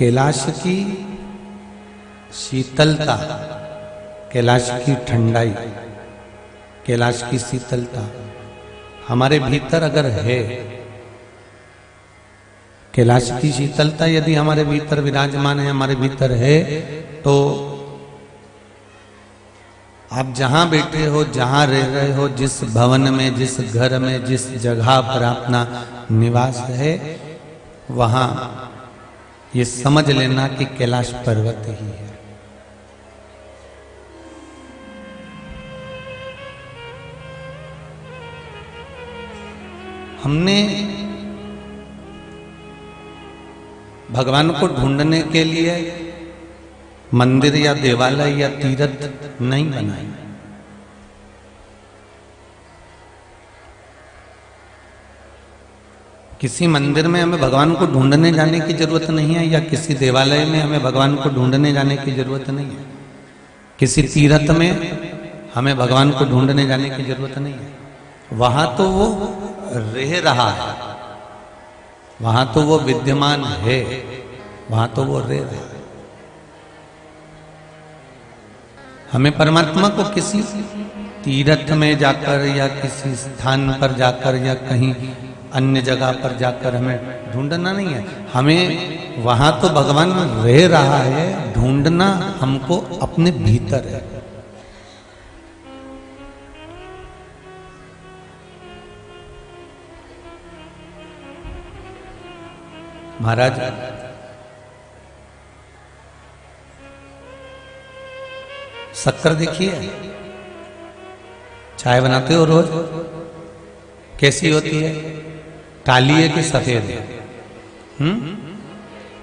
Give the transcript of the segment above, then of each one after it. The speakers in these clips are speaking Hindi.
कैलाश की शीतलता, कैलाश की ठंडाई, कैलाश की शीतलता हमारे भीतर अगर है, कैलाश की शीतलता यदि हमारे भीतर विराजमान है, हमारे भीतर है, तो आप जहां बैठे हो, जहां रह रहे हो, जिस भवन में, जिस घर में, जिस जगह पर अपना निवास है, वहां ये समझ लेना कि कैलाश पर्वत ही है। हमने भगवान को ढूंढने के लिए मंदिर या देवालय या तीर्थ नहीं बनाए। किसी मंदिर में हमें भगवान को ढूंढने जाने की जरूरत नहीं है, या किसी देवालय में हमें भगवान को ढूंढने जाने की जरूरत नहीं है। किसी तीर्थ में हमें भगवान को ढूंढने जाने की जरूरत नहीं है। वहां तो वो रह रहा है, वहां तो वो विद्यमान है, वहां तो वो रह रहा है। हमें परमात्मा को किसी तीर्थ में जाकर या किसी स्थान पर जाकर या कहीं अन्य जगह पर जाकर हमें ढूंढना नहीं है। हमें वहां तो भगवान रह रहा है, ढूंढना हमको अपने भीतर है। महाराज शक्कर देखिए, चाय बनाते हो रोज, कैसी होती है? काली है कि सफेद है?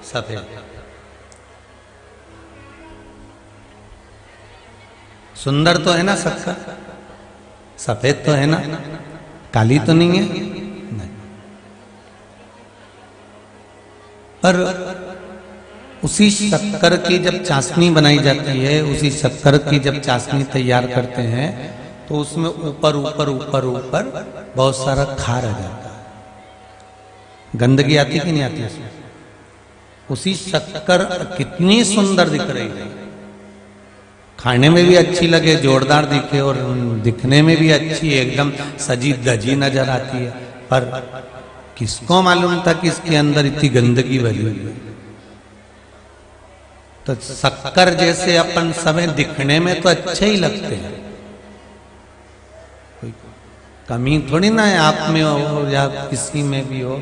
सफेद। सुंदर तो है ना शक्कर, सफेद तो है ना, काली तो नहीं है। नहीं। पर उसी शक्कर की जब चाशनी बनाई जाती है, उसी शक्कर की जब चाशनी तैयार करते हैं, तो उसमें ऊपर ऊपर ऊपर ऊपर बहुत सारा खार आ जाता है। गंदगी आती कि नहीं आती उसमें? उसी शक्कर कितनी सुंदर दिख रही है, खाने में भी अच्छी लगे, जोरदार दिखे, और दिखने में भी अच्छी, एकदम सजी धजी नजर आती है। पर किसको मालूम था कि इसके अंदर इतनी गंदगी भरी हुई है? तो शक्कर जैसे अपन समय दिखने में तो अच्छे ही लगते हैं, कोई कमी थोड़ी ना है आप में हो या किसी में भी हो।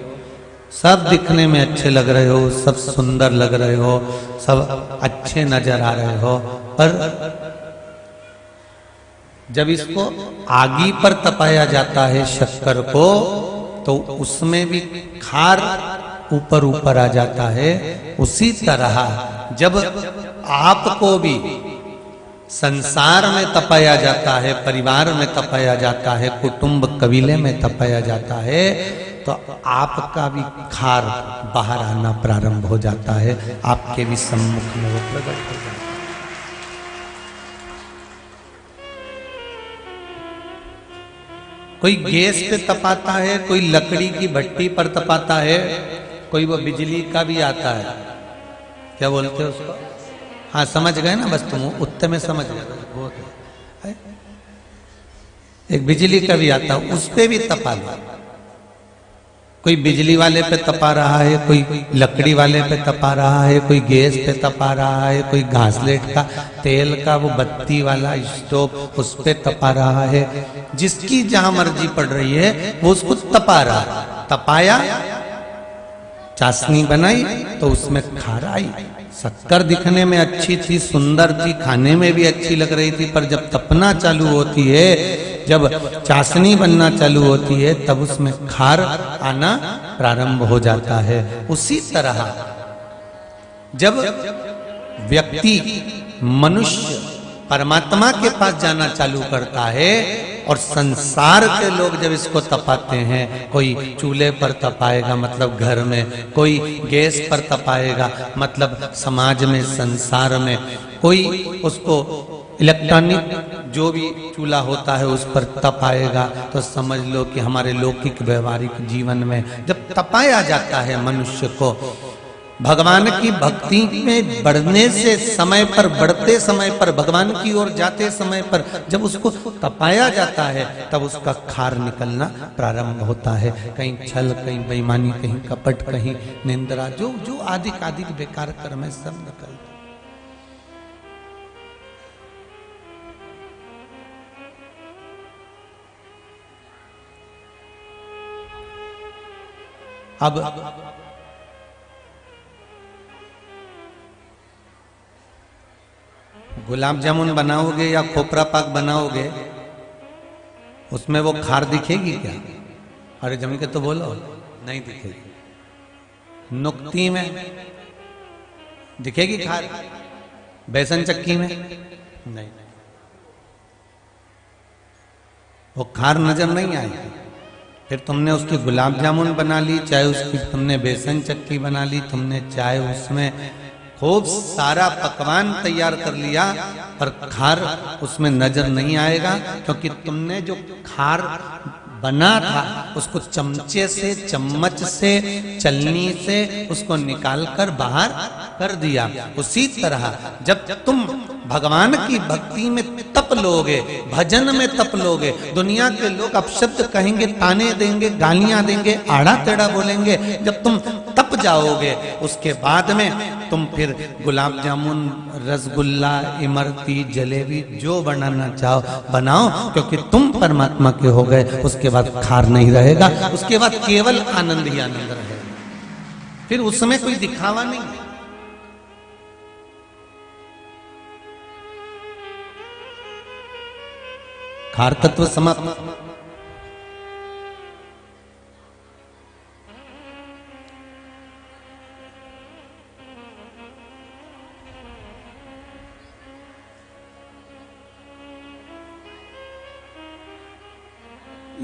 सब दिखने में अच्छे लग रहे हो, सब सुंदर लग रहे हो, सब अच्छे नजर आ रहे हो, पर जब इसको आगी पर तपाया जाता है शक्कर को, तो उसमें भी खार ऊपर ऊपर आ जाता है। उसी तरह जब आपको भी संसार में तपाया जाता है, परिवार में तपाया जाता है, कुटुंब कबीले में तपाया जाता है, तो आपका भी खार बाहर आना प्रारंभ हो जाता है, आपके भी सम्मुख में वो प्रकट हो जाता है। कोई गैस पे तपाता है, कोई लकड़ी की भट्टी पर तपाता है, कोई वो बिजली का भी आता है, क्या बोलते हैं उसको? हाँ समझ गए ना, बस तुम उत्तर में समझ गए। एक बिजली का भी आता है, उस पे भी तपा लो। कोई बिजली वाले पे तपा रहा है, कोई लकड़ी वाले पे तपा रहा है, कोई गैस पे तपा रहा है, कोई घासलेट का तेल का वो बत्ती वाला स्टोव उस पे तपा रहा है। जिसकी जहां मर्जी पड़ रही है वो उसको तपा रहा है। तपाया, चाशनी बनाई, तो उसमें खार आई। शक्कर दिखने में अच्छी थी, सुंदर थी, खाने में भी अच्छी लग रही थी, पर जब तपना चालू होती है, जब चाशनी बनना चालू होती है, तब उसमें खार आना प्रारंभ हो जाता है। उसी तरह जब व्यक्ति, मनुष्य परमात्मा के पास जाना चालू करता है, और संसार के लोग जब इसको तपाते हैं, कोई चूल्हे पर तपाएगा मतलब घर में, कोई गैस पर तपाएगा मतलब समाज में, संसार में, कोई उसको इलेक्ट्रॉनिक जो भी चूल्हा होता है उस पर तपाएगा, तो समझ लो कि हमारे लौकिक व्यवहारिक जीवन में जब तपाया जाता है मनुष्य को, भगवान की भक्ति में बढ़ने से समय पर, बढ़ते समय पर, भगवान की ओर जाते समय पर जब उसको तपाया जाता है तब उसका खार निकलना प्रारंभ होता है। कहीं छल, कहीं बेईमानी, कहीं कपट, कहीं निंद्रा, जो जो आदिक आदिक बेकार कर्म है सब निकलता। अब गुलाब जामुन बनाओगे या खोपरा पाक बनाओगे, उसमें वो खार दिखेगी क्या? अरे जमी के तो बोलो, नहीं दिखेगी। नुक्ती में दिखेगी खार, बेसन चक्की में नहीं, वो खार नजर नहीं आएगी। फिर तुमने उसकी गुलाब जामुन बना ली, चाहे उसकी तुमने बेसन चक्की बना ली, तुमने चाहे उसमें खूब सारा पकवान तैयार कर लिया, पर खार उसमें नजर नहीं आएगा, क्योंकि तुमने जो खार बना था उसको चमचे से, चम्मच से, चलनी से उसको निकालकर बाहर कर दिया। उसी तरह जब तुम भगवान की भक्ति में तप लोगे, भजन में तप लोगे, दुनिया के लोग अपशब्द कहेंगे, ताने देंगे, गालियां देंगे, आड़ा टेढ़ा बोलेंगे, जब तुम तप जाओगे उसके बाद में तुम फिर गुलाब जामुन, रसगुल्ला, इमरती, जलेबी जो बनाना चाहो बनाओ, क्योंकि तुम परमात्मा के हो गए। उसके बाद खार नहीं रहेगा, उसके बाद केवल आनंद ही आनंद रहेगा, फिर उसमें कोई दिखावा नहीं। खार तत्व समाप्त।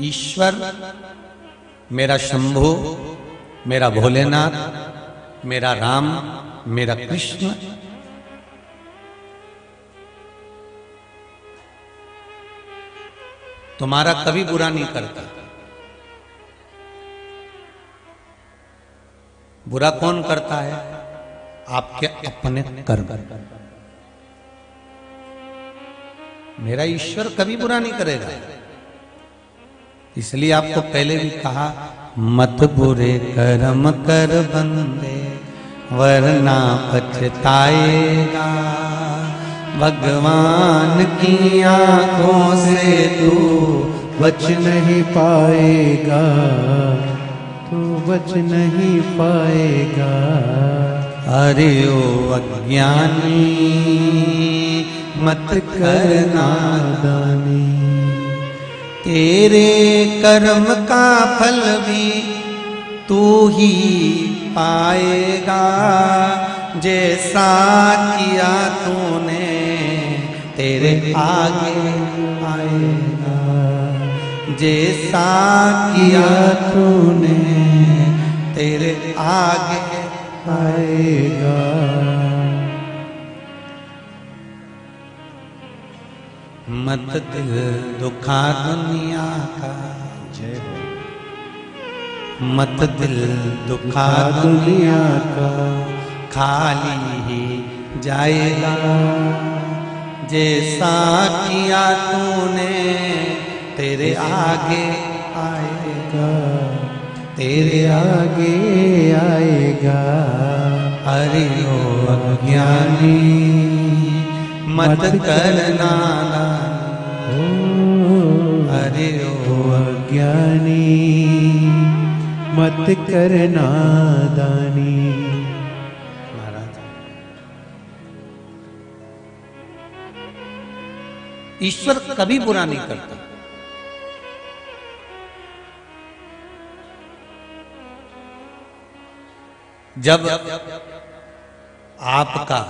ईश्वर मेरा शंभु, मेरा भोलेनाथ, मेरा राम, मेरा कृष्ण, तुम्हारा कभी बुरा नहीं करता। बुरा कौन करता है? आपके अपने कर्म। मेरा ईश्वर कभी बुरा नहीं करेगा। इसलिए आपको पहले भी कहा, मत बुरे कर्म कर बंदे वरना पछताएगा, भगवान की आंखों से तू बच नहीं पाएगा, तू बच नहीं पाएगा। अरे ओ अज्ञानी मत कर नादानी, तेरे कर्म का फल भी तू ही पाएगा, जैसा किया तूने तेरे आगे आएगा, जैसा किया तूने तेरे आगे आएगा। मत दिल दुखा दुनिया का, जय हो। मत दिल दुखा दुनिया का, खाली ही जाएगा, जैसा किया तूने तेरे आगे आएगा, तेरे आगे आएगा। अरे ओ अज्ञानी मत कर नादानी, अरे ओ अज्ञानी मत कर नादानी। महाराज, ईश्वर कभी बुरा नहीं करता। जब आपका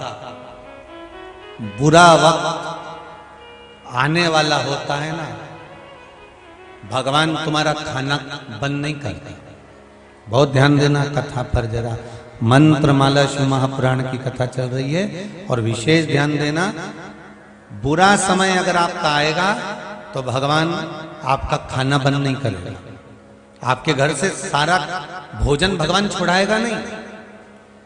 बुरा वक्त आने वाला होता है ना, भगवान तुम्हारा खाना बंद नहीं करता। बहुत ध्यान देना कथा पर जरा। मंत्रमाला शिव महापुराण की कथा चल रही है, और विशेष ध्यान देना, बुरा समय अगर आपका आएगा तो भगवान आपका खाना बंद नहीं करेगा। आपके घर से सारा भोजन भगवान छुड़ाएगा नहीं,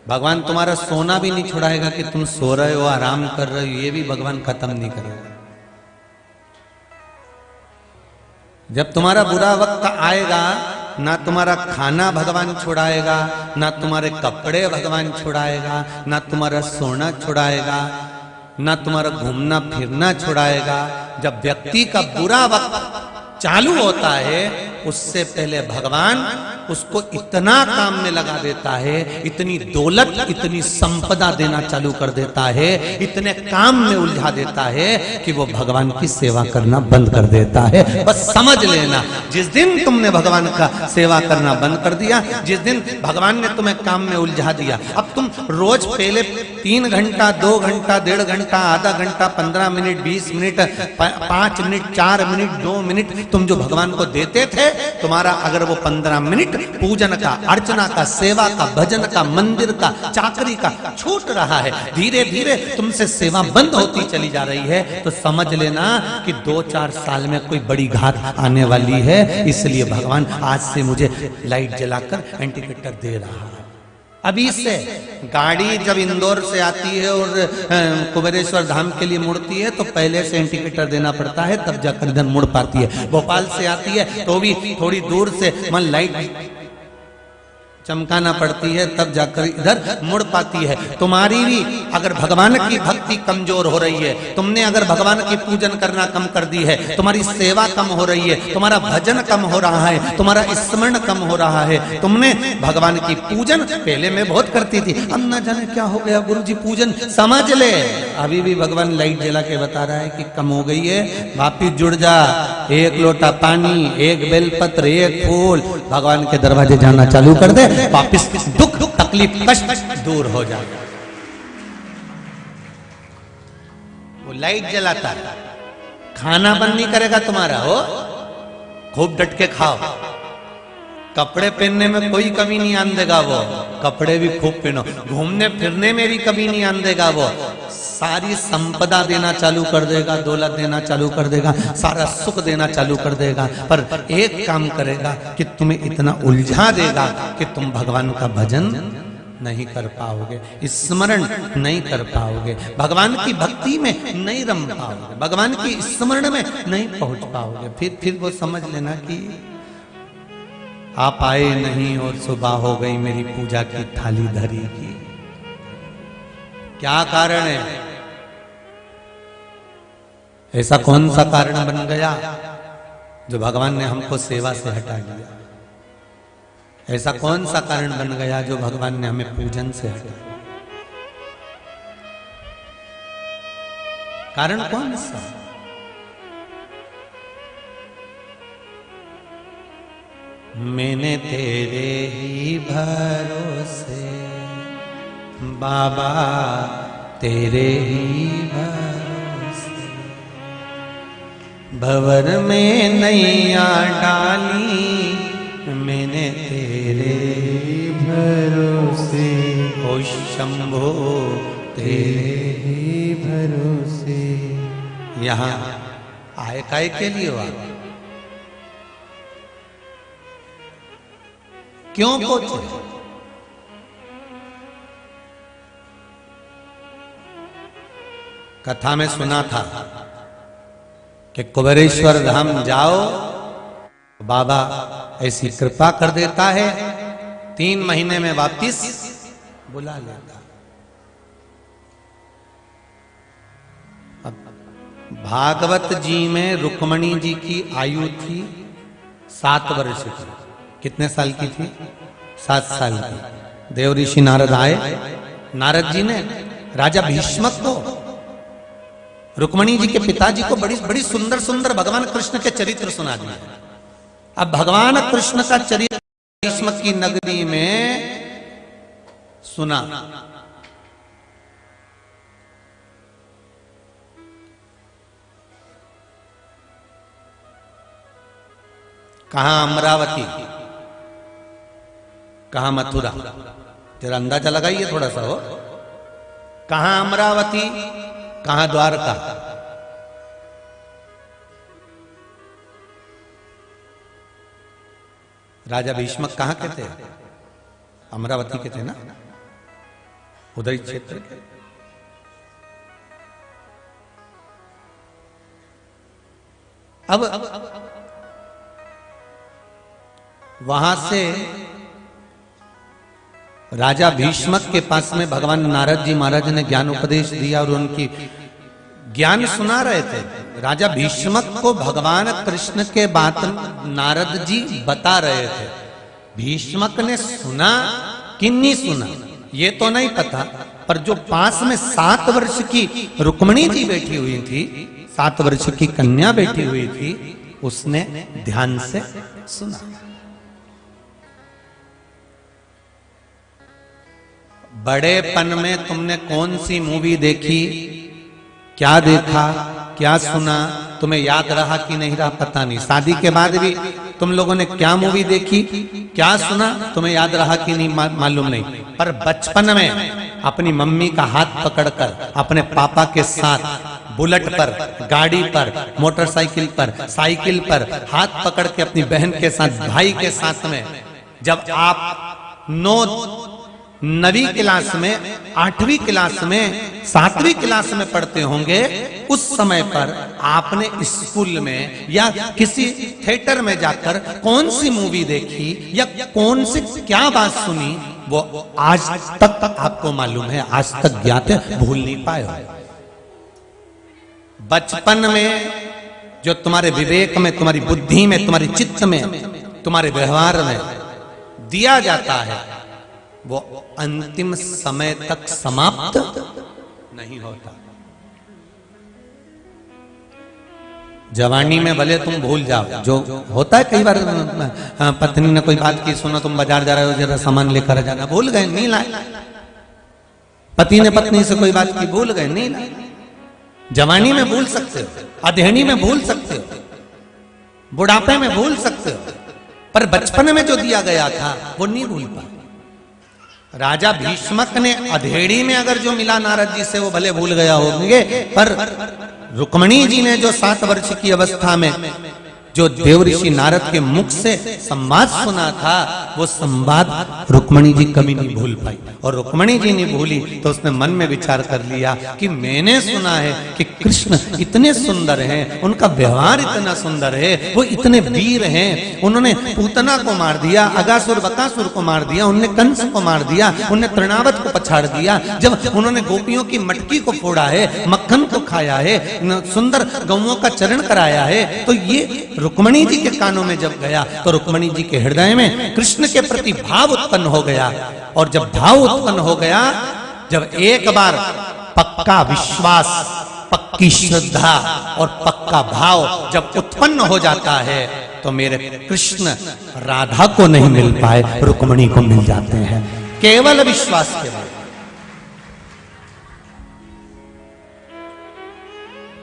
भगवान तुम्हारा सोना भी नहीं छुड़ाएगा कि तुम सो रहे हो, आराम कर रहे हो, ये भी भगवान खत्म नहीं करेगा। जब तुम्हारा बुरा वक्त आएगा, ना तुम्हारा खाना भगवान छुड़ाएगा, ना तुम्हारे कपड़े भगवान छुड़ाएगा, ना तुम्हारा सोना छुड़ाएगा, ना तुम्हारा घूमना फिरना छुड़ाएगा। जब व्यक्ति का बुरा वक्त चालू होता है, उससे पहले भगवान उसको इतना काम में लगा देता है, इतनी दौलत, इतनी संपदा देना चालू कर देता है, इतने काम में उलझा देता है कि वो भगवान की सेवा करना बंद कर देता है। बस समझ लेना, जिस दिन तुमने भगवान का सेवा करना बंद कर दिया, जिस दिन भगवान ने तुम्हें काम में उलझा दिया, अब तुम रोज पहले 3 घंटा, 2 घंटा, 1.5 घंटा, आधा घंटा, 15 minute, 20 minute, 5 minute, 4 minute, 2 minute तुम जो भगवान को देते थे, तुम्हारा अगर वो 15 मिनट पूजन का, अर्चना का, सेवा का, भजन का, मंदिर का, चाकरी का छूट रहा है, धीरे धीरे तुमसे सेवा बंद होती चली जा रही है, तो समझ लेना कि 2-4 साल में कोई बड़ी घात आने वाली है। इसलिए भगवान आज से मुझे लाइट जलाकर इंडिकेटर दे रहा है। अभी से गाड़ी जब इंदौर से आती है और कुबेरेश्वर धाम के लिए मुड़ती है, तो पहले से इंडिकेटर देना पड़ता है, तब जाकर इधर मुड़ पाती है। भोपाल से आती है तो भी थोड़ी दूर से मन लाइट चमकाना पड़ती है, तब जाकर इधर मुड़ पाती है। तुम्हारी भी अगर भगवान की भक्ति कमजोर हो रही है, तुमने अगर भगवान की पूजन करना कम कर दी है, तुम्हारी सेवा कम हो रही है, तुम्हारा भजन कम हो रहा है, तुम्हारा स्मरण कम हो रहा है, तुमने भगवान की पूजन पहले मैं बहुत करती थी, अब न जाने क्या हो गया गुरुजी पूजन, समझ ले अभी भी भगवान लाइट जला के बता रहा है कि कम हो गई है, वापिस जुड़ जा, 1 लोटा पानी, 1 बेलपत्र, 1 फूल, भगवान के दरवाजे जाना चालू कर दे, वापिस दुख, तकलीफ, कष्ट दूर हो जाएगा। वो लाइट जलाता है, खाना बंद नहीं करेगा तुम्हारा, हो खूब डट के खाओ, कपड़े पहनने में कोई कमी नहीं आन देगा, वो कपड़े भी खूब पहनो, घूमने फिरने में भी कमी नहीं आन देगा, वो सारी संपदा देना चालू कर देगा, दौलत देना चालू कर देगा, सारा सुख देना चालू कर देगा, पर एक काम करेगा कि तुम्हें इतना उलझा देगा कि तुम भगवान का भजन नहीं कर पाओगे, स्मरण नहीं कर पाओगे, भगवान की भक्ति में नहीं रम पाओगे, भगवान की स्मरण में नहीं पहुंच पाओगे। फिर वो समझ लेना कि आप आए नहीं और सुबह हो गई मेरी पूजा की थाली धरी की। क्या कारण है? ऐसा कौन सा कारण बन गया जो भगवान ने हमको सेवा से हटा दिया? ऐसा कौन सा कारण बन गया जो भगवान ने हमें पूजन से हटा दिया? कारण कौन सा? मैंने तेरे ही भरोसे बाबा, तेरे ही भरोसे भंवर में नैया डाली, मैंने तेरे ही भरोसे, ओ शंभो तेरे ही भरोसे। यहाँ आए काय के लिए हुआ? क्यों पहुंचे? कथा में सुना था कि कुबेरेश्वर धाम जाओ, बाबा ऐसी कृपा कर देता है, 3 महीने में वापिस बुला लेता। अब भागवत जी में रुक्मणी जी की आयु थी 7 वर्ष की। कितने साल की थी? 7 साल की। देव ऋषि नारद आए, नारद जी ने राजा भीष्मक को, रुक्मणी जी के पिताजी को बड़ी बड़ी सुंदर सुंदर भगवान कृष्ण के चरित्र सुना दिए। अब भगवान कृष्ण का चरित्र भीष्मक की नगरी में सुना। कहां अमरावती, कहां मथुरा, जरा अंदाजा लगाइए थोड़ा सा। हो कहां अमरावती, कहां द्वारका? राजा भीष्मक कहां के थे? अमरावती के थे ना। उदय क्षेत्र के। अब वहां से राजा भीष्मक के पास में भगवान नारद जी महाराज ने ज्ञान उपदेश दिया और उनकी ज्ञान सुना रहे थे। राजा भीष्मक को भगवान कृष्ण के बात नारद जी बता रहे थे। भीष्मक ने सुना कि नहीं सुना ये तो नहीं पता, पर जो पास में 7 वर्ष की रुक्मिणी जी बैठी हुई थी, 7 वर्ष की कन्या बैठी हुई थी, उसने ध्यान से सुना। बड़ेपन में तुमने कौन सी मूवी देखी, क्या देखा, क्या सुना, तुम्हें याद रहा कि नहीं रहा पता नहीं। शादी के बाद भी तुम लोगों ने क्या मूवी देखी, क्या सुना, तुम्हें याद रहा कि नहीं मालूम नहीं। पर बचपन में अपनी मम्मी का हाथ पकड़कर अपने पापा के साथ बुलेट पर, गाड़ी पर, मोटरसाइकिल पर, साइकिल पर हाथ पकड़ के अपनी बहन के साथ, भाई के साथ में जब आप 9वीं क्लास में, 8वीं क्लास में, 7वीं क्लास में पढ़ते होंगे, उस समय पर आपने स्कूल में या किसी थिएटर में जाकर कौन सी मूवी देखी या कौन सी क्या बात सुनी, वो आज तक आपको मालूम है, आज तक ज्ञात है, भूल नहीं पाए हो। बचपन में जो तुम्हारे विवेक में, तुम्हारी बुद्धि में, तुम्हारी चित्त में, तुम्हारे व्यवहार में दिया जाता है, वो अंतिम समय तक समाप्त नहीं होता। जवानी में भले तुम भूल जाओ, जो होता है कई बार, पत्नी ने कोई बात की, सुनो तुम बाजार जा रहे हो, जरा सामान लेकर जाना, भूल गए, नहीं लाए। पति ने पत्नी से कोई बात की, भूल गए, नहीं लाए। जवानी में भूल सकते हो, अधेड़ी में भूल सकते हो, बुढ़ापे में भूल सकते हो, पर बचपन में जो दिया गया था वो नहीं भूल पाए। राजा भीष्मक ने अधेड़ी में अगर जो मिला नारद जी से वो भले भूल गया होंगे, पर रुक्मिणी जी ने जो 7 वर्ष की अवस्था में जो देवऋषि नारद के मुख से संवाद सुना था, वो संवाद रुक्मिणी जी कभी नहीं भूल पाई। और रुक्मिणी जी नहीं भूली तो उसने मन में विचार कर लिया कि मैंने सुना है कि कृष्ण इतने सुंदर हैं, उनका व्यवहार इतना सुंदर है, वो इतने वीर हैं, उन्होंने पूतना को मार दिया, अगासुर बकासुर को मार दिया, उन्होंने कंस को मार दिया, उन्होंने तृणावत को पछाड़ दिया, जब उन्होंने गोपियों की मटकी को फोड़ा है, मक्खन को खाया है, सुंदर गौओं का चरण कराया है, तो ये रुक्मिणी जी के कानों में जब गया तो रुक्मिणी जी के हृदय में कृष्ण के प्रति भाव उत्पन्न हो गया। और जब भाव उत्पन्न हो गया, जब एक बार पक्का विश्वास, पक्की श्रद्धा और पक्का भाव जब उत्पन्न हो जाता है, तो मेरे कृष्ण राधा को नहीं मिल पाए, रुक्मिणी को मिल जाते हैं, केवल विश्वास के बाद।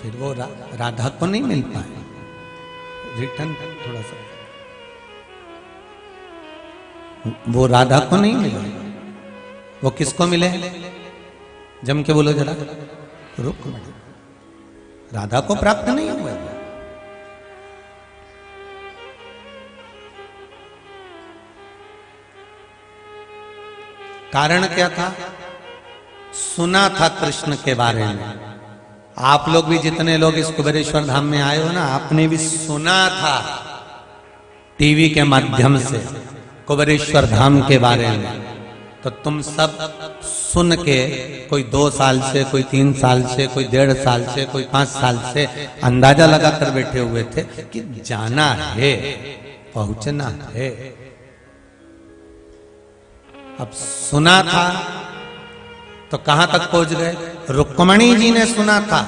फिर वो राधा को नहीं मिल पाए। रिटर्न थोड़ा सा, वो राधा को नहीं मिले, वो किसको मिले, जम के बोलो जरा, रुक्मिणी। राधा को प्राप्त नहीं हुआ। कारण क्या था? सुना था कृष्ण के बारे में। आप लोग भी, जितने लोग इस कुबेरेश्वर धाम में आए हो ना, आपने भी सुना था टीवी के माध्यम से कुबेरेश्वर धाम के बारे में। तो तुम सब सुन के, कोई 2 साल से, कोई 3 साल से, कोई 1.5 साल से, कोई 5 साल से अंदाजा लगाकर बैठे हुए थे कि जाना है, पहुंचना है। अब सुना था तो कहां तक पहुंच गए? रुक्मिणी जी ने सुना था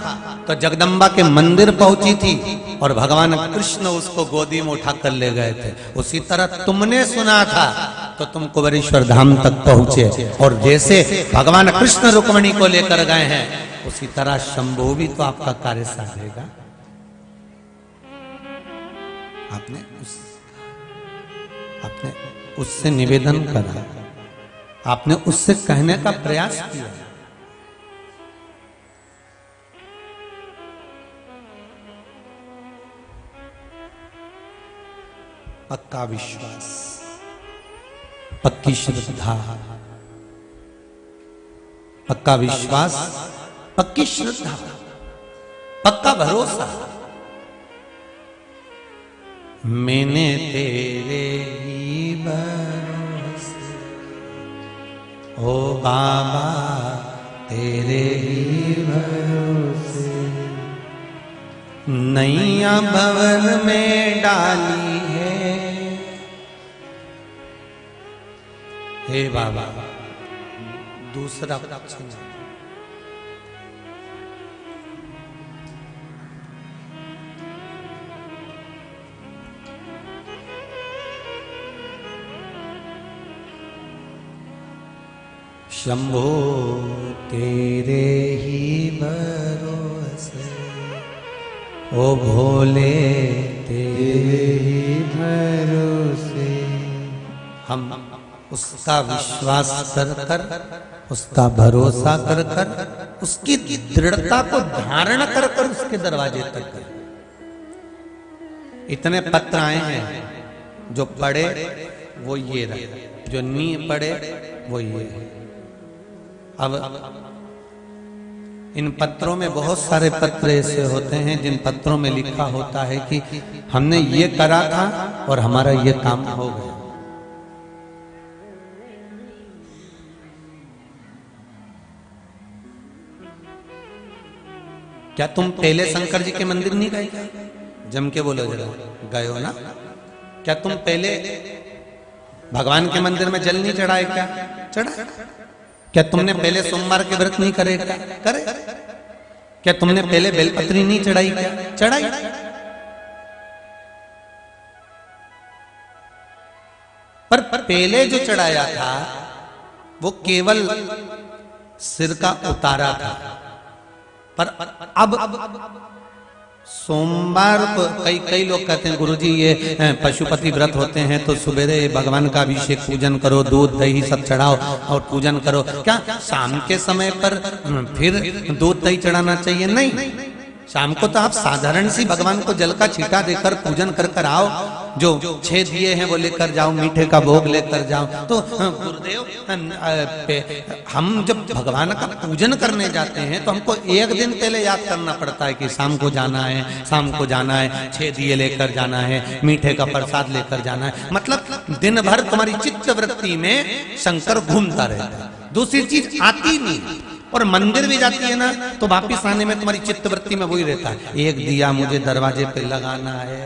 तो जगदम्बा के मंदिर पहुंची थी और भगवान कृष्ण उसको गोदी में उठाकर ले गए थे। उसी तरह तुमने सुना था तो तुम कुबेरेश्वर धाम तक पहुंचे, और जैसे भगवान कृष्ण रुक्मिणी को लेकर गए हैं, उसी तरह शंभु भी तो आपका कार्य साधेगा। आपने उससे निवेदन करा, आपने उससे कहने का प्रयास किया। पक्का विश्वास, पक्की श्रद्धा, पक्का विश्वास, पक्की श्रद्धा, पक्का भरोसा। मैंने तेरे ही भरोसे, ओ बाबा तेरे ही भरोसे, नैया भवन में डाली है। हे बाबा, दूसरा कुछ नहीं। शंभो तेरे ही भरोसे, ओ भोले तेरे ही भरोसे। हम उसका विश्वास कर कर, उसका भरोसा कर कर, उसकी दृढ़ता को धारण कर कर उसके दरवाजे तक गए। इतने पत्र आए हैं, जो पढ़े वो ये रहे, जो नहीं पढ़े वो ये है। अब इन पत्रों में बहुत सारे पत्र ऐसे होते हैं जिन पत्रों में लिखा होता है कि हमने ये करा था और हमारा ये काम हो गया। क्या तुम पहले शंकर जी के मंदिर नहीं गए? क्या जम के बोलो जरा, गए हो ना? क्या तुम पहले भगवान के मंदिर में जल नहीं चढ़ाए? क्या चढ़ा? क्या तुमने पहले सोमवार के व्रत नहीं करे? क्या करे? क्या तुमने पहले बेलपत्री नहीं चढ़ाई? क्या चढ़ाई? पर पहले जो चढ़ाया था वो केवल सिर का उतारा था। पर अब सोमवार को कई लोग कहते हैं गुरुजी ये पशुपति व्रत होते हैं तो सवेरे भगवान का अभिषेक पूजन करो, दूध दही सब चढ़ाओ और पूजन करो। क्या शाम के समय पर फिर दूध दही चढ़ाना चाहिए? नहीं, शाम को तो आप साधारण सी भगवान को जल का छींटा देकर पूजन कर कर आओ। जो 6 दिए हैं वो लेकर जाओ, मीठे का भोग लेकर जाओ। तो गुरुदेव, हम जब भगवान का पूजन करने जाते हैं तो हमको एक दिन पहले याद करना पड़ता है कि शाम को जाना है, शाम को जाना है, 6 दिए लेकर जाना है, मीठे का प्रसाद लेकर जाना है। मतलब दिन भर तुम्हारी चित्त वृत्ति में शंकर घूमता रहता है, दूसरी चीज आती नहीं। और मंदिर भी जाती है ना तो वापिस आने में तुम्हारी चित्तवृत्ति में वही रहता है, एक दिया मुझे दरवाजे पे लगाना है।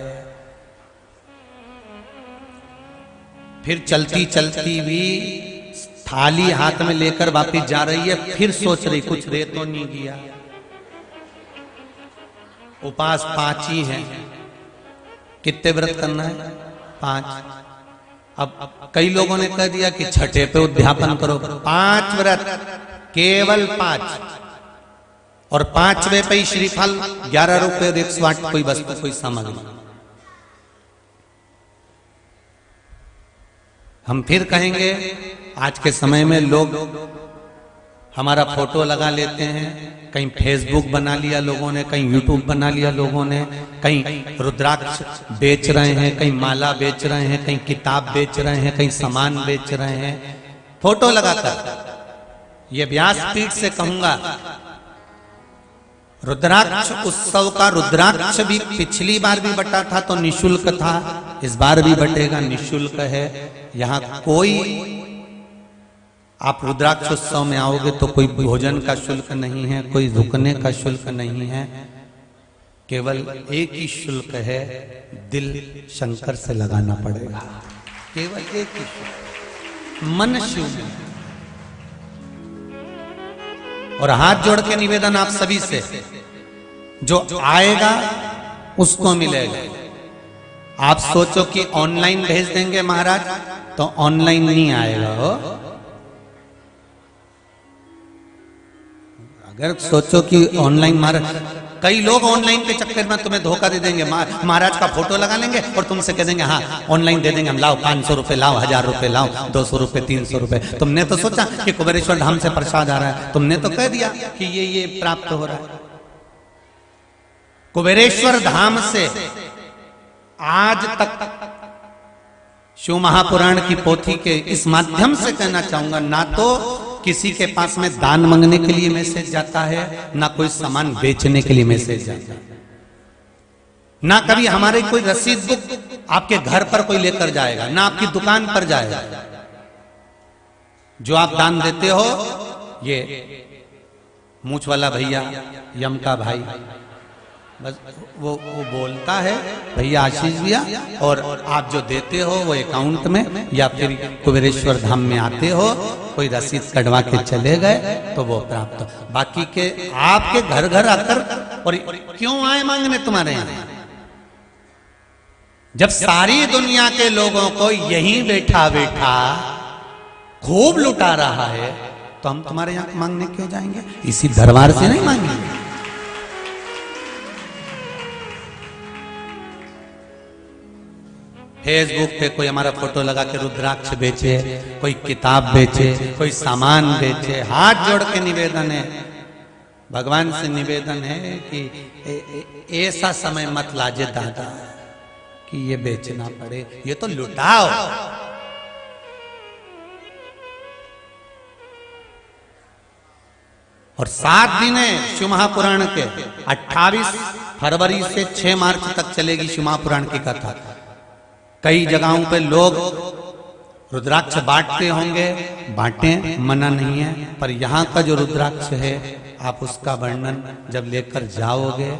फिर चलती चलती भी थाली हाथ में लेकर वापिस जा रही है, फिर सोच रही कुछ रह तो नहीं गया। उपास 5 ही है, कितने व्रत करना है? 5। अब कई लोगों ने कह दिया कि छठे पे उद्यापन करो। 5 व्रत, केवल 5, और 5वें पे श्रीफल 11 रुपए और 108 कोई वस्तु, कोई सामग्री। हम फिर कहेंगे आज के समय में लोग हमारा फोटो लगा लेते हैं, कहीं फेसबुक बना लिया लोगों ने, कहीं यूट्यूब बना लिया लोगों ने, कहीं रुद्राक्ष बेच रहे हैं, कहीं माला बेच रहे हैं, कहीं किताब बेच रहे हैं, कहीं सामान बेच रहे हैं फोटो लगाकर। ये व्यासपीठ से कहूंगा, रुद्राक्ष उत्सव का रुद्राक्ष भी पिछली बार भी बटा था तो निशुल्क था, इस बार भी बटेगा, निशुल्क है। यहाँ कोई, आप रुद्राक्ष उत्सव में आओगे तो कोई भोजन का शुल्क नहीं है, कोई रुकने का शुल्क नहीं है, केवल एक ही शुल्क है, दिल शंकर से लगाना पड़ेगा, केवल एक ही शुल्क, मन शिव में। और हाथ जोड़ के निवेदन आप सभी से, जो आएगा उसको मिलेगा। आप सोचो कि ऑनलाइन भेज देंगे महाराज, तो ऑनलाइन नहीं आएगा हो। अगर सोचो कि ऑनलाइन महाराज, कई लोग ऑनलाइन के चक्कर में तुम्हें धोखा दे देंगे। महाराज का फोटो लगा लेंगे और तुमसे कह देंगे हाँ ऑनलाइन दे देंगे हम, लाओ 500 रुपए लाओ, 1000 रुपए लाओ, 200 रुपए, 300 रुपए। तुमने तो सोचा कि कुबेरेश्वर धाम से प्रसाद आ रहा है, तुमने तो कह दिया कि ये प्राप्त हो रहा है। कुबेरेश्वर धाम से आज तक शिव महापुराण की पोथी के इस माध्यम से कहना चाहूंगा, ना तो किसी के पास में दान मांगने के लिए मैसेज जाता है, ना कोई सामान बेचने के लिए मैसेज जाता है, ना कभी हमारे कोई रसीद बुक आपके घर पर कोई लेकर जाएगा, ना आपकी दुकान पर जाएगा। जो आप दान देते हो, ये मूछ वाला भैया, यम का भाई, बस वो बोलता है भैया आशीष भैया, और आप जो देते हो वो अकाउंट में या फिर कुबेरेश्वर धाम में आते हो, कोई रसीद कटवा के चले गए तो वो प्राप्त हो। बाकी के आपके घर घर आकर, और क्यों आए मांगने तुम्हारे यहाँ? जब सारी दुनिया के लोगों को यहीं बैठा बैठा खूब लुटा रहा है, तो हम तुम्हारे यहां मांगने क्यों जाएंगे? इसी दरबार से नहीं मांगेंगे। फेसबुक पे कोई हमारा फोटो लगा के रुद्राक्ष बेचे, कोई किताब बेचे, कोई सामान बेचे, हाथ जोड़ के निवेदन है, भगवान से निवेदन है कि ऐसा समय मत लाजे दादा कि ये बेचना पड़े, ये तो लुटाओ। और 7 दिन है शिव महापुराण के, 28 फरवरी से 6 मार्च तक चलेगी शिव महापुराण की कथा। कई जगहों पे लोग रुद्राक्ष बांटते होंगे, बांटे, मना नहीं है, पर यहाँ का जो रुद्राक्ष है आप उसका वर्णन जब लेकर जाओगे,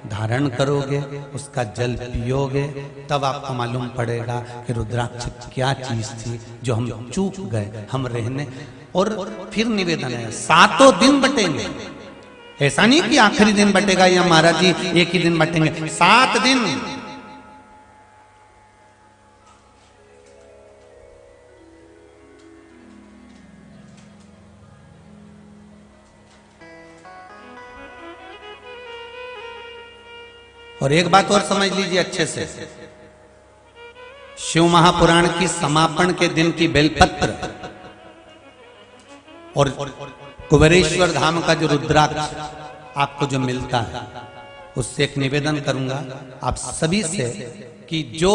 धारण करोगे, उसका जल पियोगे, तब आपको मालूम पड़ेगा कि रुद्राक्ष क्या चीज थी जो हम चूक गए, हम रहने। और फिर निवेदन है 7 दिन बटेंगे, ऐसा नहीं कि आखिरी दिन बटेगा या महाराज जी एक ही दिन बटेंगे, 7 दिन। और एक बात और समझ लीजिए अच्छे से, शिव महापुराण की समापन के दिन की बेलपत्र और कुबेरेश्वर धाम का जो रुद्राक्ष आपको जो मिलता है, उससे एक निवेदन करूंगा आप सभी से कि जो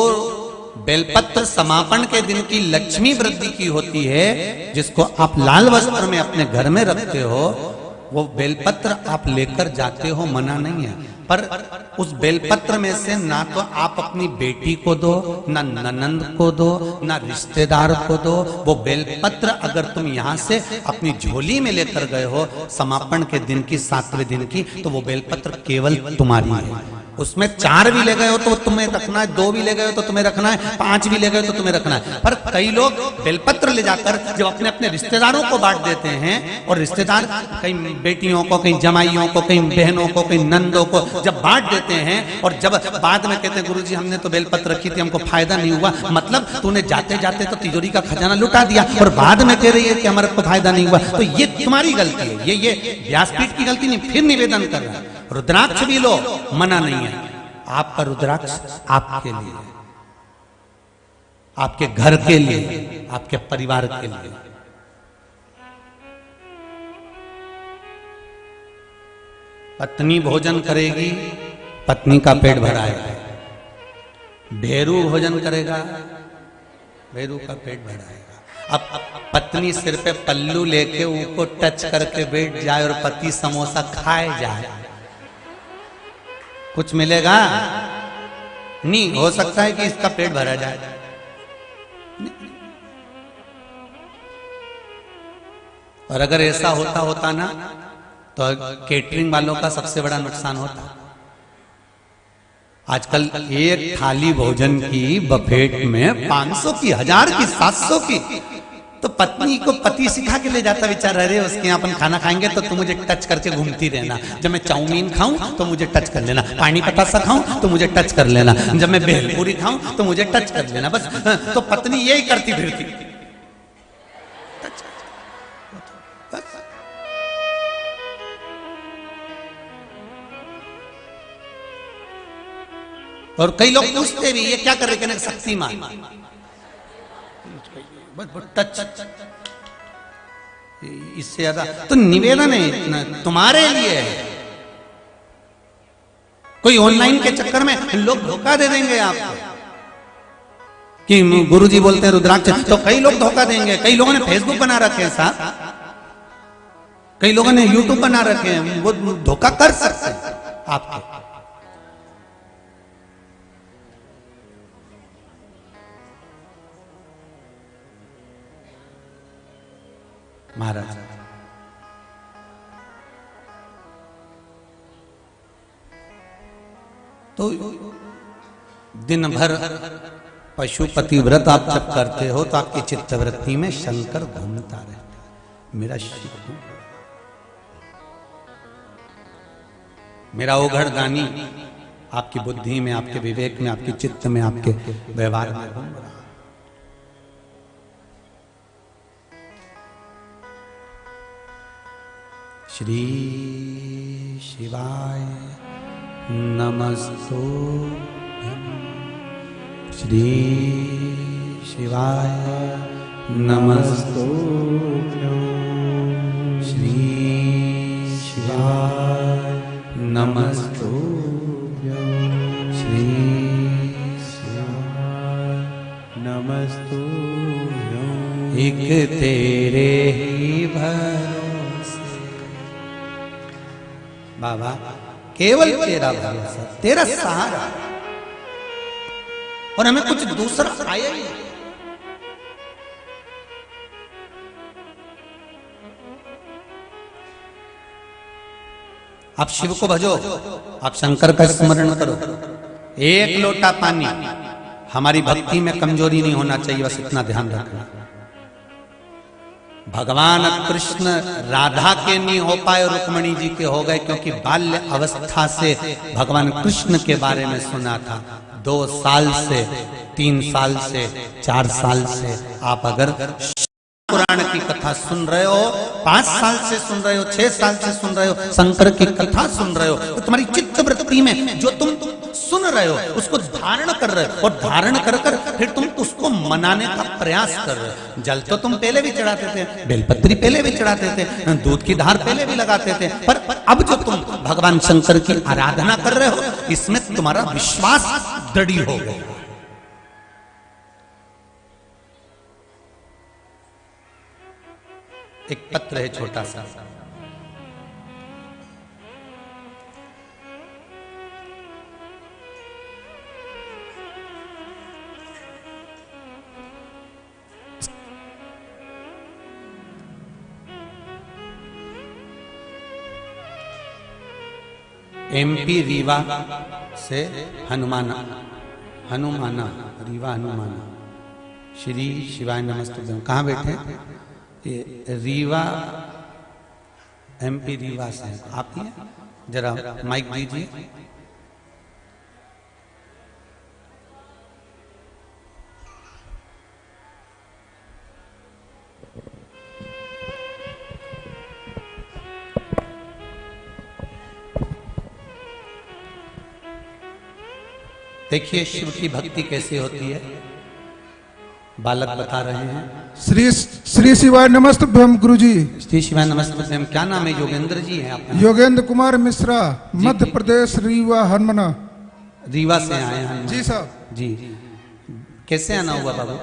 बेलपत्र समापन के दिन की लक्ष्मी वृद्धि की होती है, जिसको आप लाल वस्त्र में अपने घर में रखते हो, वो बेलपत्र आप लेकर जाते हो, मना नहीं है, पर उस बेलपत्र में से ना तो आप अपनी बेटी को दो, ना ननंद को दो, ना रिश्तेदार को दो। वो बेलपत्र अगर तुम यहाँ से अपनी झोली में लेकर गए हो समापन के दिन की 7वें दिन की, तो वो बेलपत्र केवल तुम्हारी है। उसमें 4 भी ले गए हो तो तुम्हें रखना है, 2 भी ले गए हो तो तुम्हें रखना है, 5 भी ले गए हो तो तुम्हें रखना है। पर कई लोग बेलपत्र ले जाकर जब अपने अपने रिश्तेदारों को बांट देते हैं, और रिश्तेदार कई बेटियों को, कई जमाइयों को, कई बहनों को, कई नंदों को जब बांट देते हैं, और जब बाद में कहते हैं गुरुजी हमने तो बेलपत्र रखी थी, हमको फायदा नहीं हुआ, मतलब तूने जाते जाते तो तिजोरी का खजाना लुटा दिया और बाद में कह रही है कि हमारे को फायदा नहीं हुआ, तो ये तुम्हारी गलती है, ये व्यासपीठ की गलती नहीं। फिर निवेदन कर रहा है, रुद्राक्ष भी लो, मना नहीं है, आपका रुद्राक्ष आपके लिए, आपके घर के लिए, आपके परिवार के लिए। पत्नी भोजन करेगी, पत्नी का पेट भराएगा, भेरू भोजन करेगा, भेरू का पेट भराएगा। अब पत्नी सिर पे पल्लू लेके ऊको टच करके बैठ जाए और पति समोसा खाए जाए, कुछ मिलेगा नहीं। हो सकता है कि इसका पेट भरा जाए, और अगर ऐसा होता ना तो केटरिंग वालों का सबसे बड़ा नुकसान होता। आजकल एक थाली भोजन की बफेट में 500 की, 1000 की, 700 की, तो पत्नी को पति सिखा के ले जाता बेचारा, अरे उसके यहाँ अपन खाना खाएंगे तो तुम मुझे टच करके घूमती रहना, जब मैं चाउमीन खाऊं तो मुझे टच कर लेना, पानी पतासा खाऊं तो मुझे टच कर लेना, जब मैं भेलपूरी खाऊं तो मुझे टच कर लेना, बस। तो पत्नी यही करती फिरती। और कई लोग पूछते भी ये क्या कर रहे, कहने शक्तिमान, टच, इससे ज्यादा तो निवेदन है तुम्हारे लिए है। कोई ऑनलाइन के चक्कर में लोग धोखा दे देंगे आपको कि गुरुजी बोलते हैं रुद्राक्ष, तो कई लोग धोखा देंगे। कई लोगों ने फेसबुक बना रखे हैं साहब, कई लोगों ने यूट्यूब बना रखे हैं, वो धोखा कर सकते हैं आपके। महाराज तो दिन भर पशुपति व्रत आप जब करते हो तो आपकी चित्तवृत्ति में शंकर घूमता रहता है। मेरा शिव, मेरा ओघड़दानी आपकी बुद्धि में, आपके विवेक में, आपकी चित्त में, आपके व्यवहार में घूम रहा है। श्री शिवाय नमस्तुभ्यं, श्री शिवाय नमस्तुभ्यं, श्री शिवाय नमस्तुभ्यं, श्री शिवाय नमस्तुभ्यं। एक तेरे ही भरोसे बाबा, केवल तेरा भरोसा, तेरा सहारा, और हमें कुछ दूसरा आया ही नहीं। आप शिव को भजो, आप शंकर का स्मरण करो। एक लोटा पानी, हमारी भक्ति में कमजोरी नहीं होना चाहिए, बस इतना ध्यान रखना। भगवान कृष्ण राधा के नहीं हो पाए, रुक्मणी जी के हो गए, क्योंकि बाल्य अवस्था से भगवान कृष्ण के बारे में सुना था। 2 साल से, 3 साल से, 4 साल से आप अगर पुराण की कथा सुन रहे हो, 5 साल से सुन रहे हो, 6 साल से सुन रहे हो, शंकर की कथा सुन रहे हो, तो तुम्हारी चित्त वृत्ति में जो तुम सुन रहे हो उसको धारण कर रहे हो, और धारण कर कर फिर तुम उसको मनाने का प्रयास कर रहे हो। जल तो तुम पहले भी चढ़ाते थे, बेलपत्री पहले भी चढ़ाते थे, दूध की धार पहले भी लगाते थे, पर अब जो तुम भगवान शंकर की आराधना कर रहे हो, इसमें तुम्हारा विश्वास दृढ़ हो गया। एक पत्र है छोटा सा, MP रीवा से हनुमाना रीवा हनुमाना। श्री शिवाय नमस्तुभ्यं। कहाँ बैठे? ये रीवा MP रीवा से आप ही हैं? जरा माइक दीजिए। देखिए शिव की भक्ति कैसे होती है, बालक बता रहे हैं। श्री शिवाय नमस्तुभ्यं गुरुजी। श्री शिवाय नमस्तुभ्यं। क्या नाम है? योगेंद्र जी हैं आप? योगेंद्र कुमार मिश्रा, मध्य प्रदेश, रीवा हनुमाना। रीवा से आए हैं? जी साहब जी। कैसे आना हुआ बाबू?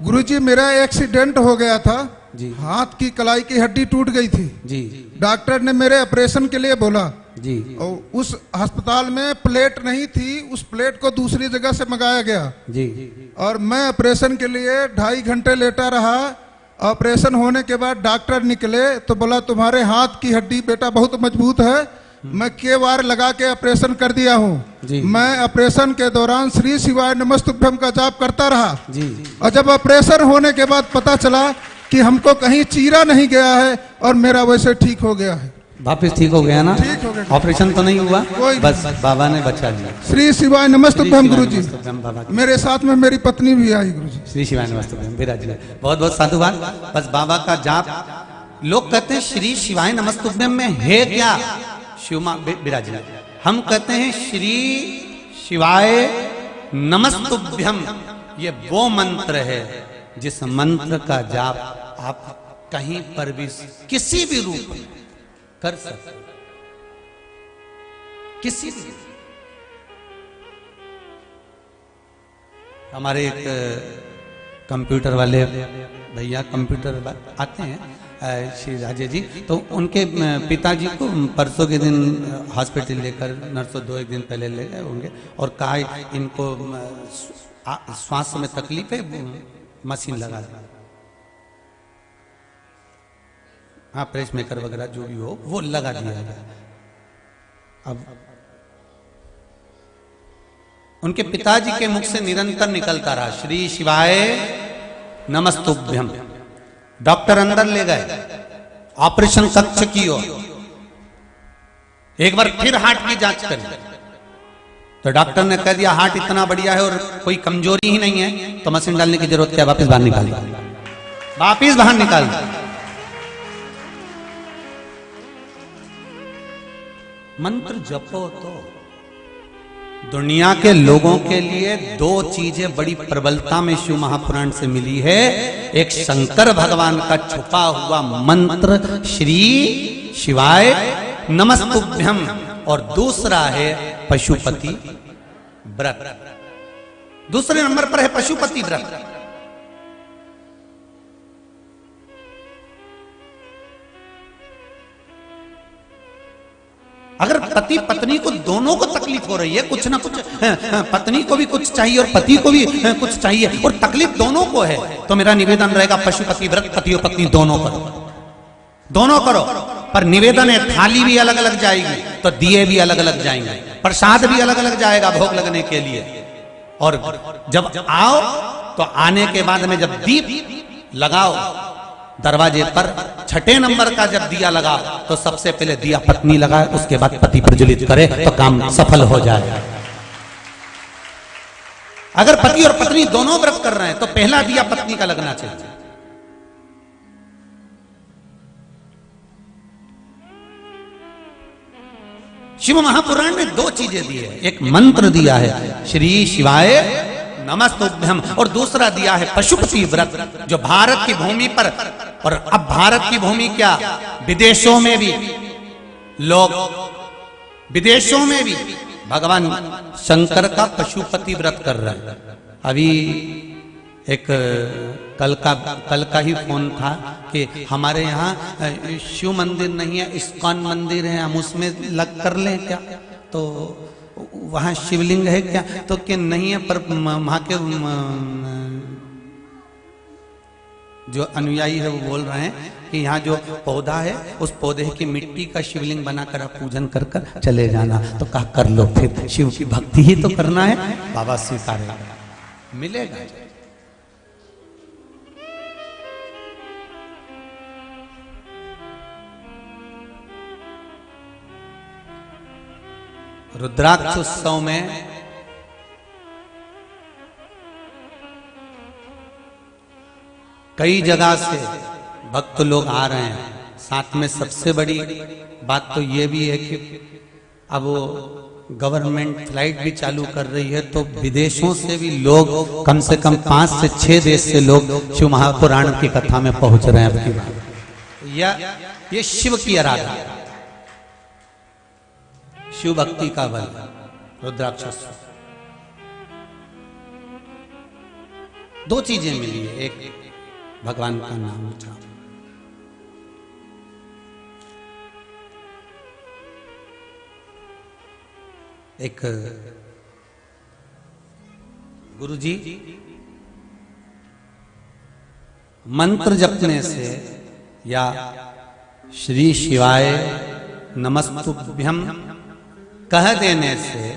गुरुजी मेरा एक्सीडेंट हो गया था जी। हाथ की कलाई की हड्डी टूट गई थी जी। डॉक्टर ने मेरे ऑपरेशन के लिए बोला जी। और उस अस्पताल में प्लेट नहीं थी, उस प्लेट को दूसरी जगह से मंगाया गया जी। और मैं ऑपरेशन के लिए 2.5 घंटे लेटा रहा। ऑपरेशन होने के बाद डॉक्टर निकले तो बोला तुम्हारे हाथ की हड्डी बेटा बहुत मजबूत है, मैं के वार लगा के ऑपरेशन कर दिया हूँ। मैं ऑपरेशन के दौरान श्री शिवाय नमस्तुभ्यं का जाप करता रहा जी। और जब ऑपरेशन होने के बाद पता चला कि हमको कहीं चीरा नहीं गया है और मेरा वैसे ठीक हो गया है। वापिस ठीक हो गया ना? ठीक हो गया। ऑपरेशन तो नहीं हुआ, कोई बस बाबा ने बचा लिया। श्री शिवाय नमस्तुभ्यं गुरुजी। बाबा मेरे साथ में मेरी पत्नी भी आई गुरुजी। श्री शिवाय नमस्तुभ्यं विराज। बहुत बहुत साधुवाद। बस बाबा का जाप। लोग कहते हैं श्री शिवाय नमस्तुभ्यं में है क्या? शिव मां विराज। हम कहते हैं श्री शिवाय नमस्तुभ्यं, ये वो मंत्र है जिस मंत्र का जाप आप कहीं पर भी किसी भी रूप में कर सकते, किसी भी। हमारे एक कंप्यूटर वाले भैया कंप्यूटर आते हैं, श्री राजेश जी, तो उनके पिताजी को परसों के दिन हॉस्पिटल लेकर नर्सों 2 एक दिन पहले ले गए होंगे और कहा इनको श्वास में तकलीफ है, मशीन लगा दी। हाँ, प्रेस मेकर वगैरह जो भी हो वो लगा दिया गया। अब उनके पिताजी के मुख से निरंतर निकलता रहा श्री शिवाय नमस्तुभ्यम। डॉक्टर अंदर ले गए, ऑपरेशन कक्ष की ओर, एक बार फिर हार्ट की जांच करी तो डॉक्टर ने कह दिया हार्ट इतना बढ़िया है और कोई कमजोरी ही नहीं है, तो मशीन डालने की जरूरत क्या, वापस बाहर निकाल दिया, वापस बाहर निकाल दिया। मंत्र जपो तो दुनिया के लोगों के लिए 2 चीजें बड़ी प्रबलता में शिव महापुराण से मिली है। एक शंकर भगवान का छुपा हुआ मंत्र श्री शिवाय नमस्तुभ्यम और दूसरा है पशुपति व्रत। दूसरे नंबर पर है पशुपति व्रत। अगर पति पत्नी को दोनों को तकलीफ हो रही है, कुछ ना कुछ, पत्नी को भी कुछ चाहिए और पति को भी कुछ चाहिए और तकलीफ दोनों को है, तो मेरा निवेदन रहेगा पशुपति व्रत पति और पत्नी दोनों करो, दोनों करो। पर निवेदन है, थाली भी अलग अलग जाएगी तो दिए भी अलग अलग जाएंगे, प्रसाद भी अलग अलग जाएगा भोग लगने के लिए। और जब आओ तो आने के बाद में जब दीप लगाओ दरवाजे पर, 6ठे नंबर का जब दिया लगा तो सबसे पहले दिया पत्नी लगाए, उसके बाद पति प्रज्वलित करे तो काम सफल हो जाए। अगर पति और पत्नी दोनों व्रत कर रहे हैं तो पहला दिया पत्नी का लगना चाहिए। शिव महापुराण ने 2 चीजें दी है, एक मंत्र दिया है श्री शिवाय नमस्तुभ्यम और दूसरा दिया है पशुपति व्रत, जो भारत की भूमि पर, और अब भारत की भूमि क्या, विदेशों में भी लोग, विदेशों में भी भगवान शंकर का पशुपति व्रत कर रहे हैं। अभी एक कल का ही फोन था कि हमारे यहाँ शिव मंदिर नहीं है, इस्कॉन मंदिर है, हम उसमें लग कर लें क्या, तो वहाँ शिवलिंग है क्या, तो कि नहीं है, पर वहाँ के जो अनुयायी है वो बोल रहे हैं कि यहाँ जो पौधा है उस पौधे की मिट्टी का शिवलिंग बनाकर आप पूजन कर कर चले जाना। तो कहा कर लो, फिर शिव की भक्ति ही तो करना है, बाबा स्वीकारेगा, मिलेगा। रुद्राक्ष उत्सव में कई जगह से भक्त लोग आ रहे हैं। साथ में सबसे बड़ी बात तो ये भी है कि अब वो गवर्नमेंट फ्लाइट भी चालू कर रही है, तो विदेशों से भी लोग, कम से कम 5 से 6 देश से लोग शिव महापुराण की कथा में पहुंच रहे हैं। ये शिव की आराधना, शिव भक्ति का बल, रुद्राक्ष। 2 चीजें मिली है, एक भगवान का नाम था, एक गुरुजी मंत्र जपने से या श्री शिवाय नमस्तुभ्यम कह देने से,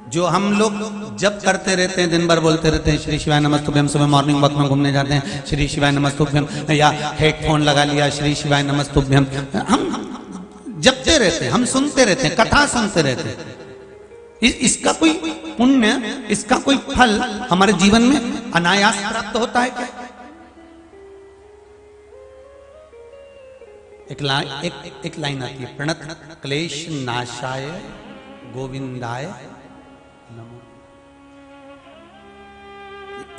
जो हम लोग जब करते रहते हैं, दिन भर बोलते रहते हैं श्री शिवाय नमस्तुभ्यम, सुबह मॉर्निंग वॉक में घूमने जाते हैं श्री शिवाय नमस्तुभ्यम, या हेडफोन लगा लिया श्री शिवाय नमस्तुभ्यम, हम जपते रहते हैं, हम सुनते रहते हैं, कथा सुनते रहते हैं। इसका कोई पुण्य, इसका कोई फल हमारे जीवन में अनायास प्राप्त होता है क्या? एक लाइन आती है, प्रणत क्लेश नाशाय गोविंदाय नमो।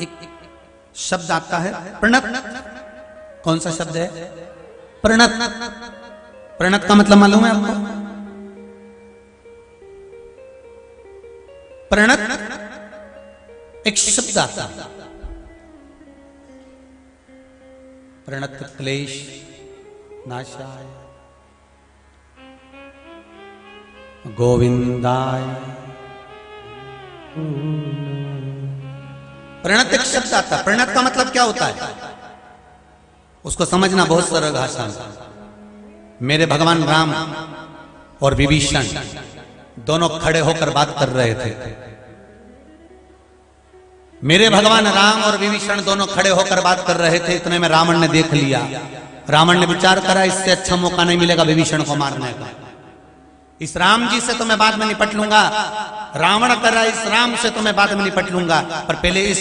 एक शब्द आता है प्रणत, कौन सा शब्द है? प्रणत। प्रणत का मतलब मालूम है आपको? प्रणत एक शब्द आता है, प्रणत क्लेश नाशाय गोविंदाय। प्रणत एक शब्द आता है। प्रणत का मतलब क्या होता है उसको समझना बहुत सरल भाषा में। मेरे भगवान राम और विभीषण दोनों खड़े होकर बात कर रहे थे। मेरे भगवान राम और विभीषण दोनों खड़े होकर बात कर रहे थे। इतने में रावण ने देख लिया। रावण ने विचार करा इससे अच्छा मौका नहीं मिलेगा विभीषण को मारने का। इस राम जी से तो मैं बाद में निपट लूंगा। रावण कर रहा इस राम से तो मैं बाद में निपट लूंगा, पर पहले इस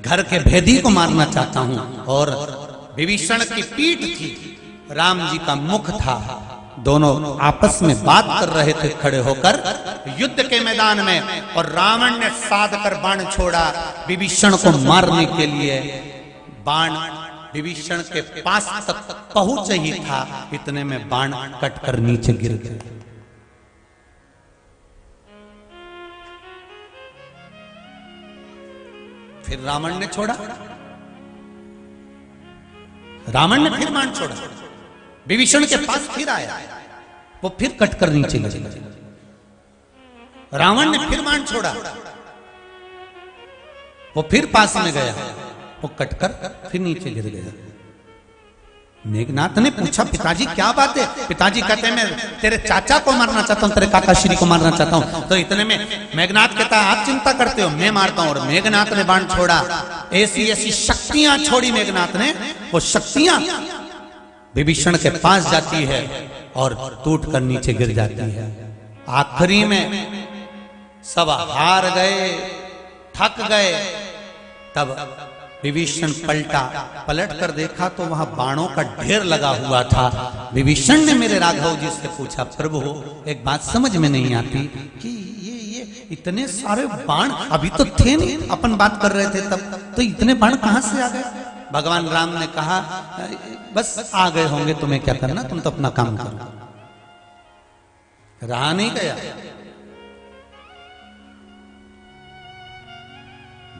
घर के भेदी को मारना चाहता हूं। और विभीषण की पीठ थी, राम जी का मुख था। दोनों आपस में बात कर रहे थे खड़े होकर युद्ध के मैदान में। और रावण ने साध कर बाण छोड़ा विभीषण को मारने के लिए। बाण विभीषण के पास तक पहुंच ही था, इतने में बाण कटकर नीचे गिर गया। फिर रावण ने छोड़ा, रावण ने फिर बाण छोड़ा, विभीषण के पास फिर आया, वो फिर कटकर नीचे गिर गया। रावण ने फिर बाण छोड़ा, वो फिर पास में गया, वो कटकर फिर नीचे गिर गया। मेघनाथ ने पूछा पिताजी क्या बात है? पिताजी कहते हैं मैं तेरे चाचा को मारना चाहता हूं, तेरे काका श्री को मारना चाहता हूं। तो इतने में मेघनाथ कहता है आप चिंता करते हो, मैं मारता हूं। और मेघनाथ ने बाण छोड़ा, ऐसी ऐसी शक्तियां छोड़ी मेघनाथ ने, वो शक्तियां विभीषण के पास जाती है और टूट कर नीचे गिर जाती है। आखिरी में सब हार गए, थक गए। तब विभीषण पलट कर देखा तो वहां बाणों का ढेर लगा हुआ था। विभीषण ने मेरे राघव जी से पूछा प्रभु एक बात समझ में नहीं आती कि ये इतने सारे बाण अभी तो थे नहीं, अपन बात कर रहे थे तब, तो इतने बाण कहां से आ गए? भगवान राम ने कहा बस आ गए होंगे, तुम्हें क्या करना, तुम तो अपना काम करो। रहा नहीं गया।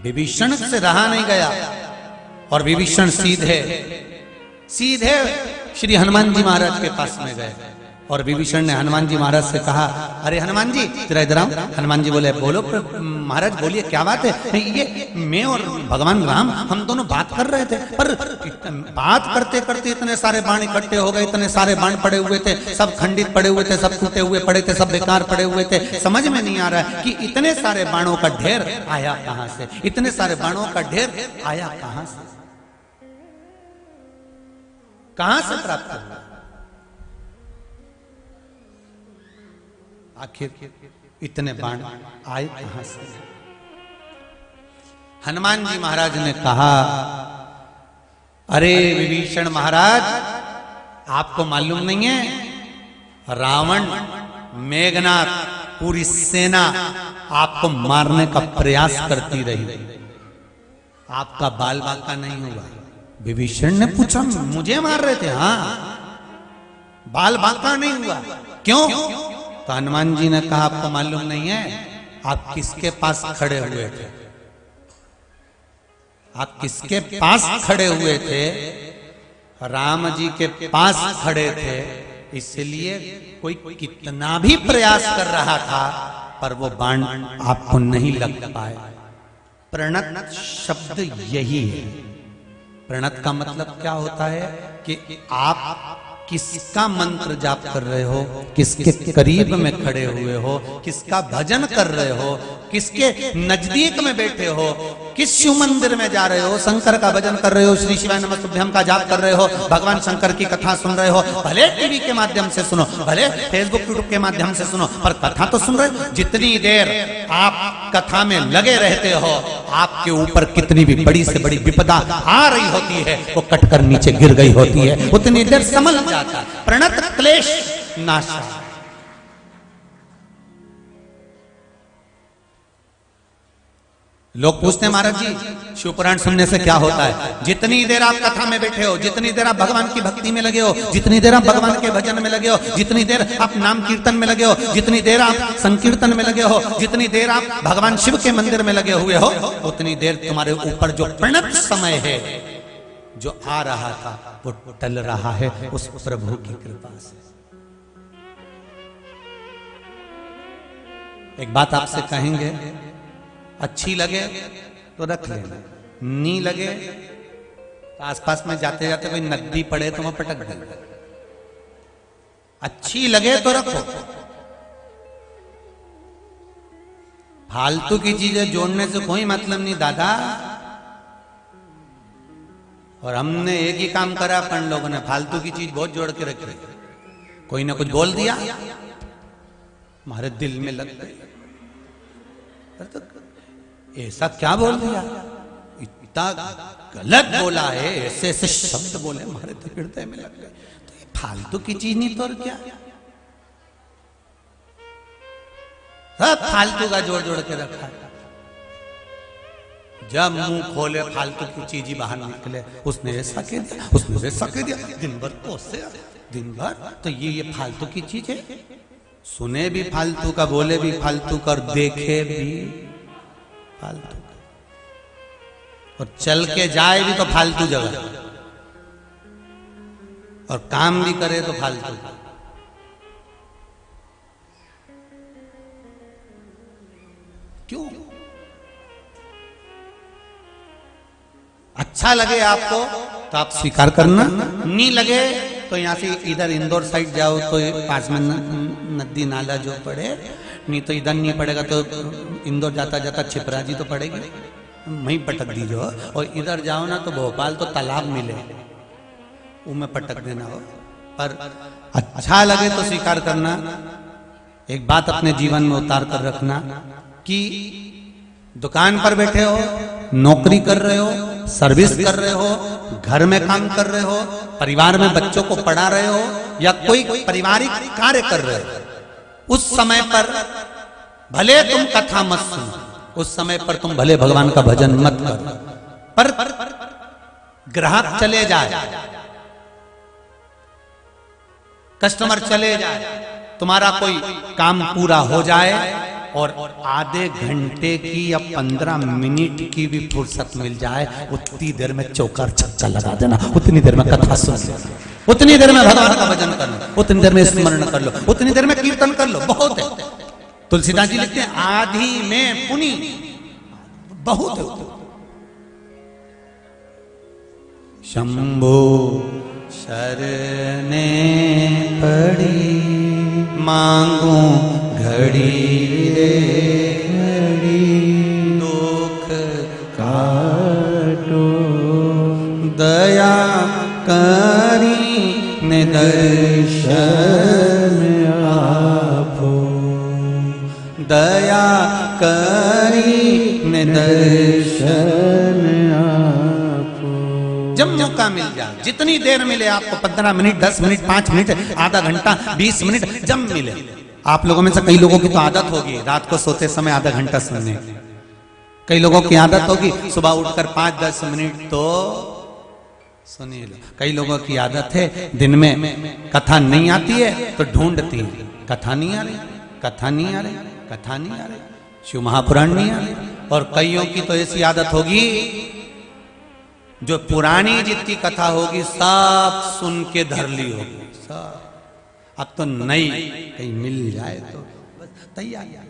विभीषण से रहा नहीं गया और विभीषण सीधे श्री हनुमान जी महाराज के पास में गए। और विभीषण ने हनुमान जी महाराज से कहा अरे हनुमान जी जरा इधर आओ। हनुमान जी बोले बोलो महाराज बोलिए क्या बात है? ये मैं और भगवान राम हम दोनों बात कर रहे थे, पर बात करते करते इतने सारे बाण इकट्ठे हो गए, इतने सारे बाण पड़े हुए थे, सब खंडित पड़े हुए थे, सब टूटे हुए पड़े थे, सब बेकार पड़े हुए थे। समझ में नहीं आ रहा है कि इतने सारे बाणों का ढेर आया कहां से, इतने सारे बाणों का ढेर आया कहां से, कहां से प्राप्त हुआ? आखिर इतने बाण आए कहां से? हनुमान जी महाराज ने कहा अरे विभीषण महाराज आपको मालूम नहीं है रावण मेघनाथ पूरी सेना आपको मारने का प्रयास करती रही, आपका बाल बांका नहीं हुआ। विभीषण ने पूछा मुझे मार रहे थे? हाँ, बाल बांका नहीं हुआ। क्यों? तो हनुमान जी ने कहा आपको मालूम नहीं है आप किसके पास खड़े हुए थे? आप किसके पास खड़े हुए थे? राम जी के पास खड़े थे, इसलिए कोई कितना भी प्रयास कर रहा था पर वो बाण आपको नहीं लग पाए। प्रणत शब्द यही है। प्रणत का मतलब क्या होता है कि आप किसका मंत्र जाप कर रहे हो, किसके करीब में खड़े हुए हो, किसका भजन कर रहे हो, किसके नजदीक में बैठे हो, किस शिव मंदिर में जा रहे हो, शंकर का भजन कर रहे हो, श्री शिवाय नमस्तुभ्यम का जाप कर रहे हो, भगवान शंकर की कथा सुन रहे हो, भले टीवी के माध्यम से सुनो, भले फेसबुक यूट्यूब के माध्यम से सुनो, पर कथा तो सुन रहे हो। जितनी देर आप कथा में लगे रहते हो आपके ऊपर कितनी भी बड़ी से बड़ी विपदा आ रही होती है वो कटकर नीचे गिर गई होती है, उतनी देर समझ जाता है। प्रणत क्लेश नाशा। लोग पूछते हैं महाराज जी शिव पुराण सुनने से क्या होता है? जितनी देर आप कथा में बैठे हो, जितनी देर आप भगवान की भक्ति में लगे हो, जितनी देर आप भगवान के भजन में लगे हो, जितनी देर आप नाम कीर्तन में लगे हो, जितनी देर आप संकीर्तन में लगे हो, जितनी देर आप भगवान शिव के मंदिर में लगे हुए हो, उतनी देर तुम्हारे ऊपर जो प्रणत समय है, जो आ रहा था वो टल रहा है उस प्रभु की कृपा से। एक बात आपसे कहेंगे, अच्छी लगे तो रख लेना, नहीं लगे तो आसपास में जाते जाते कोई नदी पड़े तो वहां पटक देना। अच्छी लगे तो रखो, फालतू की चीजें जोड़ने से कोई मतलब नहीं दादा। और हमने एक ही काम करा अपन लोगों ने, फालतू की चीज बहुत जोड़ के रखी। कोई ना कुछ बोल दिया हमारे दिल में लग गई, तो ऐसा क्या बोल दिया, इतना गलत बोला है, ऐसे ऐसे शब्द बोले हमारे हृदय में लग गए। तो ये फालतू की चीज नहीं तो और क्या, सब फालतू का जोड़ जोड़ के रखा है। जब मुंह खोले फालतू की चीज ही बाहर निकले, उसने ऐसा कह दिया, उसने वैसा कह दिया, दिन भर कोसे, दिन भर तो ये फालतू की चीज है। सुने भी फालतू का, बोले भी फालतू का, और देखे भी फालतू का, और चल के जाए भी तो फालतू जगह, और काम भी करे तो फालतू का। क्यों? अच्छा लगे आपको तो आप स्वीकार करना, नहीं लगे तो यहां से इधर इंदौर साइड जाओ तो पास में नदी नाला जो पड़े, नहीं तो इधर नहीं पड़ेगा तो इंदौर जाता जाता छिपराजी तो पड़ेगी, वहीं पटक दीजिए। और इधर जाओ ना तो भोपाल तो तालाब मिले, उनमें पटक देना हो। पर अच्छा लगे तो स्वीकार करना। एक बात अपने जीवन में उतार कर रखना कि दुकान पर बैठे हो, नौकरी कर रहे हो, सर्विस कर रहे हो, घर में काम कर रहे हो, परिवार में बच्चों को पढ़ा रहे हो, या कोई पारिवारिक कार्य कर रहे हो, उस समय पर भले तुम कथा मत सुनो, उस समय पर तुम भले भगवान का भजन मत करो, पर ग्राहक चले जाए, कस्टमर चले जाए, तुम्हारा कोई काम पूरा हो जाए, और आधे घंटे की या 15 मिनट की भी फुर्सत मिल जाए, उतनी देर में चौकार छक्का लगा देना, उतनी देर में कथा सुन लो, उतनी देर में भगवान का भजन कर लो, उतनी देर में स्मरण कर लो, उतनी देर में कीर्तन कर लो, बहुत है। तुलसीदास जी लिखते हैं आधी में पुनि बहुत है। शंभो शरणे पड़ी मांगू घड़ी रे घड़ी, दुख काटो दया करी ने दर्शन आपो, दया करी ने दर्शन आपो। जब मौका मिल जाए, जितनी देर मिले आपको, 15 मिनट, 10 मिनट, 5 मिनट, आधा घंटा, 20 मिनट, जब मिले। आप लोगों में से कई लोगों की तो आदत होगी रात को सोते समय आधा घंटा सुनने की, कई लोगों की आदत होगी सुबह उठकर 5-10 मिनट तो सुनिए लो, कई लोगों की आदत है दिन में कथा नहीं आती है तो ढूंढती है, कथा नहीं आ रही, कथा नहीं आ रही, कथा नहीं आ रही, शिव महापुराण नहीं आ रही। और कईयों की तो ऐसी आदत होगी जो पुरानी जितनी कथा होगी सब सुन के धर ली होगी सब, अब तो नई कहीं मिल जाए तो बस तैयार।